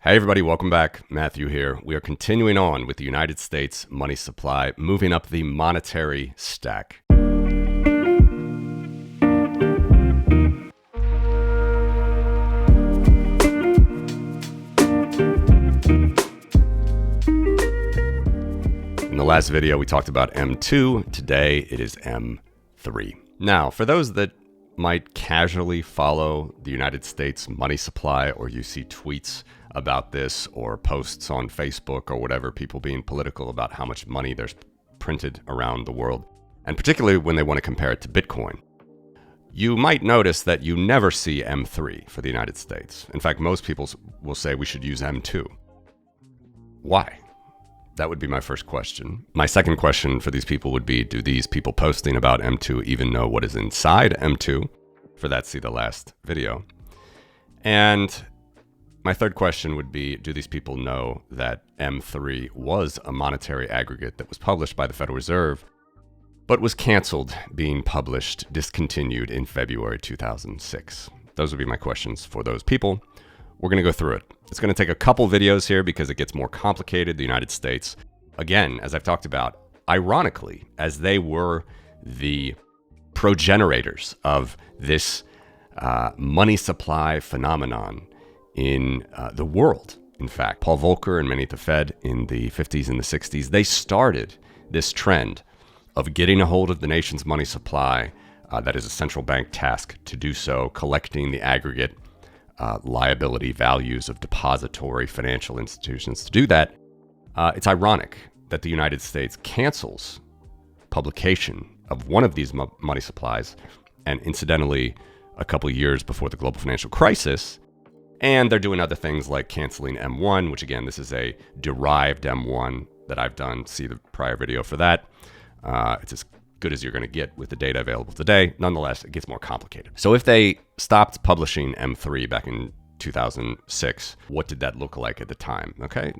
Hey everybody, welcome back. Matthew here. We are continuing on with the United States money supply, moving up the monetary stack. In the last video, we talked about M2. Today, it is M3. Now, for those that might casually follow the United States money supply, or you see tweets about this or posts on Facebook or whatever, people being political about how much money there's printed around the world, and particularly when they want to compare it to Bitcoin, you might notice that you never see M3 for the United States. In fact, most people will say we should use M2. Why? That would be my first question. My second question for these people would be, do these people posting about M2 even know what is inside M2? For that, see the last video. And my third question would be, do these people know that M3 was a monetary aggregate that was published by the Federal Reserve, but was canceled being published, discontinued in February 2006? Those would be my questions for those people. We're going to go through it. It's going to take a couple videos here because it gets more complicated. The United States, again, as I've talked about, ironically, as they were the progenitors of this money supply phenomenon in the world. In fact, Paul Volcker and many at the Fed in the 50s and the 60s, they started this trend of getting a hold of the nation's money supply. That is a central bank task to do so, collecting the aggregate liability values of depository financial institutions. To do that, it's ironic that the United States cancels publication of one of these money supplies, and incidentally, a couple of years before the global financial crisis. And they're doing other things like canceling M1, which again, this is a derived M1 that I've done. See the prior video for that. It's as good as you're going to get with the data available today. Nonetheless, it gets more complicated. So if they stopped publishing M3 back in 2006, what did that look like at the time? Okay,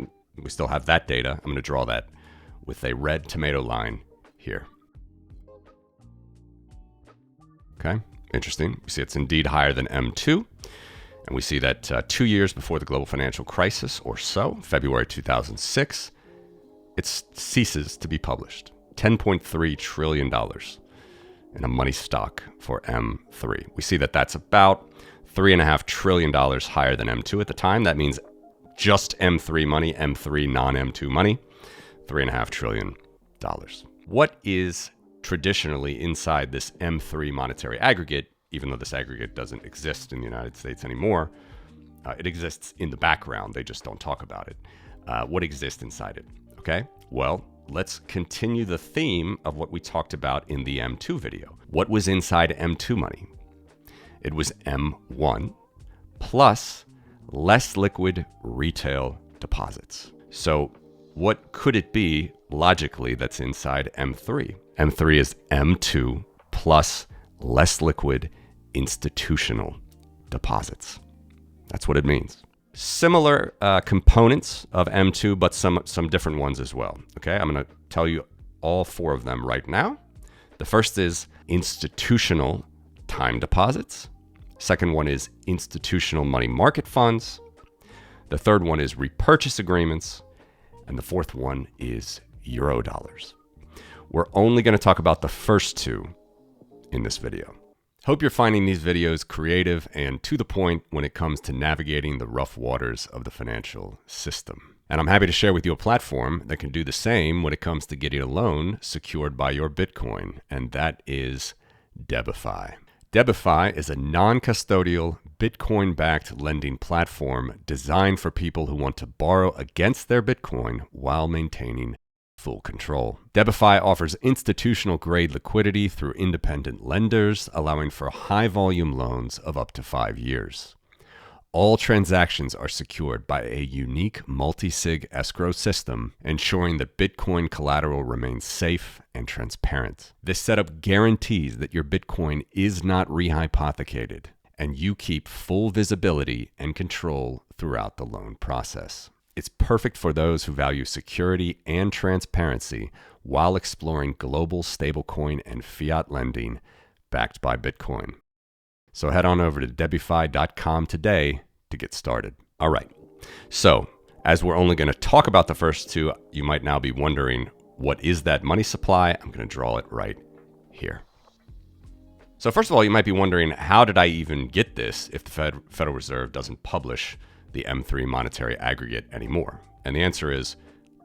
we still have that data. I'm going to draw that with a red tomato line here. Okay, interesting. You see it's indeed higher than M2. And we see that 2 years before the global financial crisis or so, February 2006, it ceases to be published. $10.3 trillion in a money stock for M3. We see that that's about $3.5 trillion higher than M2 at the time. That means just M3 money, M3 non-M2 money, $3.5 trillion. What is traditionally inside this M3 monetary aggregate? Even though this aggregate doesn't exist in the United States anymore, it exists in the background. They just don't talk about it. What exists inside it? Okay, well, let's continue the theme of what we talked about in the M2 video. What was inside M2 money? It was M1 plus less liquid retail deposits. So what could it be logically that's inside M3? M3 is M2 plus less liquid institutional deposits. That's what it means. Similar components of M2, but some different ones as well. Okay, I'm going to tell you all four of them right now. The first is institutional time deposits. Second one is institutional money market funds. The third one is repurchase agreements. And the fourth one is Eurodollars. We're only going to talk about the first two in this video. Hope you're finding these videos creative and to the point when it comes to navigating the rough waters of the financial system. And I'm happy to share with you a platform that can do the same when it comes to getting a loan secured by your Bitcoin, and that is DeFi. DeFi is a non-custodial, Bitcoin-backed lending platform designed for people who want to borrow against their Bitcoin while maintaining full control. DeFi offers institutional-grade liquidity through independent lenders, allowing for high-volume loans of up to 5 years. All transactions are secured by a unique multi-sig escrow system, ensuring that Bitcoin collateral remains safe and transparent. This setup guarantees that your Bitcoin is not rehypothecated, and you keep full visibility and control throughout the loan process. It's perfect for those who value security and transparency while exploring global stablecoin and fiat lending backed by Bitcoin. So head on over to DeFi.com today to get started. All right, So as we're only going to talk about the first two, you might now be wondering, what is that money supply? I'm going to draw it right here. So first of all, you might be wondering, how did I even get this if the Federal Reserve doesn't publish the M3 monetary aggregate anymore? And the answer is,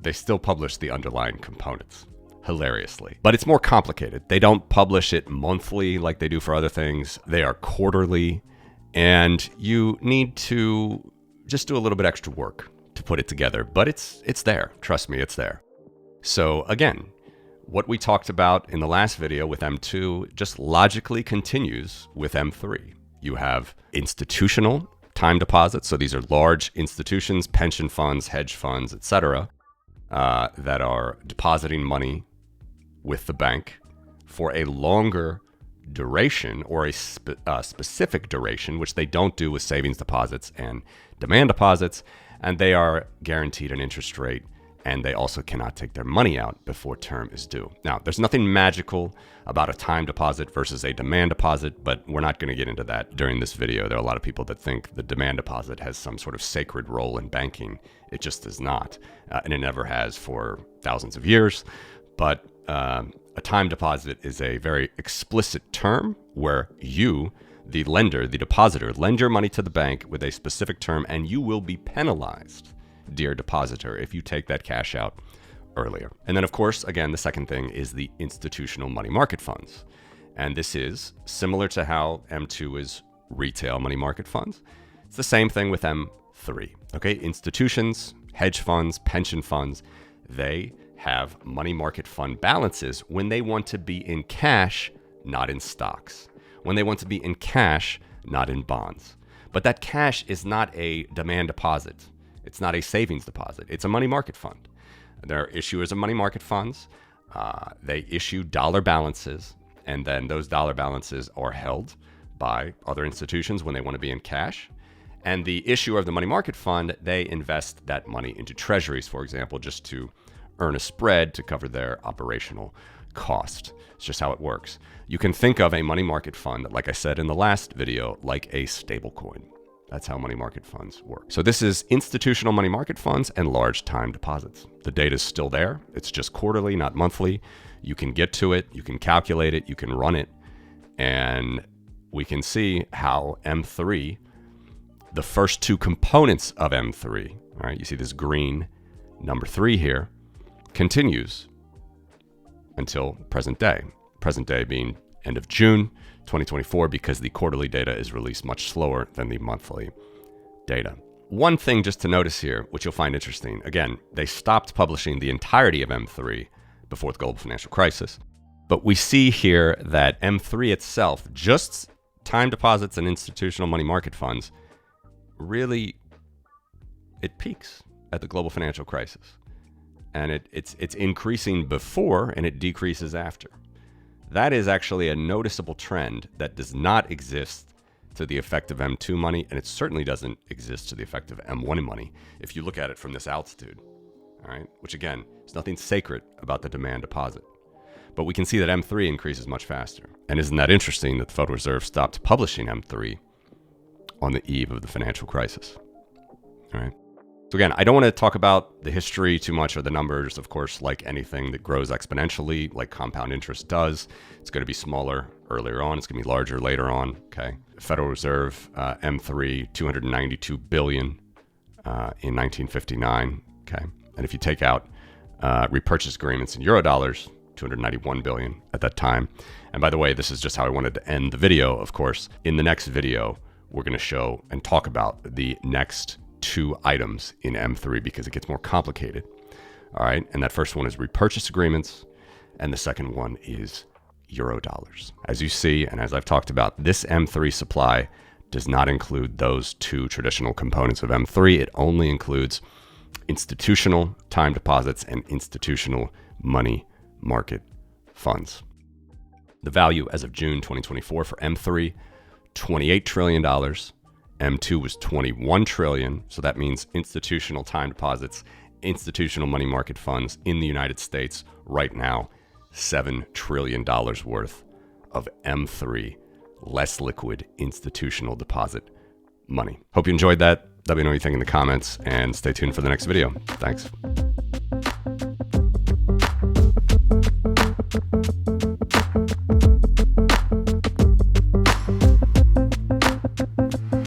they still publish the underlying components, hilariously. But it's more complicated. They don't publish it monthly like they do for other things. They are quarterly, and you need to just do a little bit extra work to put it together. But it's there. Trust me, it's there. So again, what we talked about in the last video with M2 just logically continues with M3. You have institutional time deposits. So these are large institutions, pension funds, hedge funds, etc., that are depositing money with the bank for a longer duration or a specific duration, which they don't do with savings deposits and demand deposits. And they are guaranteed an interest rate, and they also cannot take their money out before term is due. Now, there's nothing magical about a time deposit versus a demand deposit, but we're not going to get into that during this video. There are a lot of people that think the demand deposit has some sort of sacred role in banking. It just does not, and it never has for thousands of years. But a time deposit is a very explicit term where you, the lender, the depositor, lend your money to the bank with a specific term, and you will be penalized, dear depositor, if you take that cash out earlier. And then, of course, again, the second thing is the institutional money market funds. And this is similar to how M2 is retail money market funds. It's the same thing with M3. Okay, institutions, hedge funds, pension funds, they have money market fund balances when they want to be in cash, not in stocks. When they want to be in cash, not in bonds. But that cash is not a demand deposit. It's not a savings deposit. It's a money market fund. There are issuers of money market funds. They issue dollar balances, and then those dollar balances are held by other institutions when they want to be in cash. And the issuer of the money market fund, they invest that money into treasuries, for example, just to earn a spread to cover their operational cost. It's just how it works. You can think of a money market fund, like I said in the last video, like a stable coin. That's how money market funds work. So this is institutional money market funds and large time deposits. The data is still there. It's just quarterly, not monthly. You can get to it. You can calculate it. You can run it. And we can see how M3, the first two components of M3, all right, you see this green number 3 here, continues until present day. Present day being end of June 2024, because the quarterly data is released much slower than the monthly data. One thing just to notice here, which you'll find interesting, again, they stopped publishing the entirety of M3 before the global financial crisis. But we see here that M3 itself, just time deposits and institutional money market funds, really, it peaks at the global financial crisis. And it's increasing before and it decreases after. That is actually a noticeable trend that does not exist to the effect of M2 money, and it certainly doesn't exist to the effect of M1 money if you look at it from this altitude, all right? Which again, there's nothing sacred about the demand deposit. But we can see that M3 increases much faster. And isn't that interesting that the Federal Reserve stopped publishing M3 on the eve of the financial crisis, all right? So again, I don't want to talk about the history too much or the numbers. Of course, like anything that grows exponentially, like compound interest does, it's going to be smaller earlier on. It's going to be larger later on. Okay. Federal Reserve, M3, 292 billion in 1959. Okay. And if you take out repurchase agreements in Eurodollars, 291 billion at that time. And by the way, this is just how I wanted to end the video. Of course, in the next video, we're going to show and talk about the next 2 items in M3 because it gets more complicated. All right. And that first one is repurchase agreements. And the second one is Eurodollars. As you see, and as I've talked about, this M3 supply does not include those 2 traditional components of M3. It only includes institutional time deposits and institutional money market funds. The value as of June 2024 for M3, $28 trillion. M2 was 21 trillion. So that means institutional time deposits, institutional money market funds in the United States right now, $7 trillion worth of M3 less liquid institutional deposit money. Hope you enjoyed that. Let me know what you think in the comments and stay tuned for the next video. Thanks.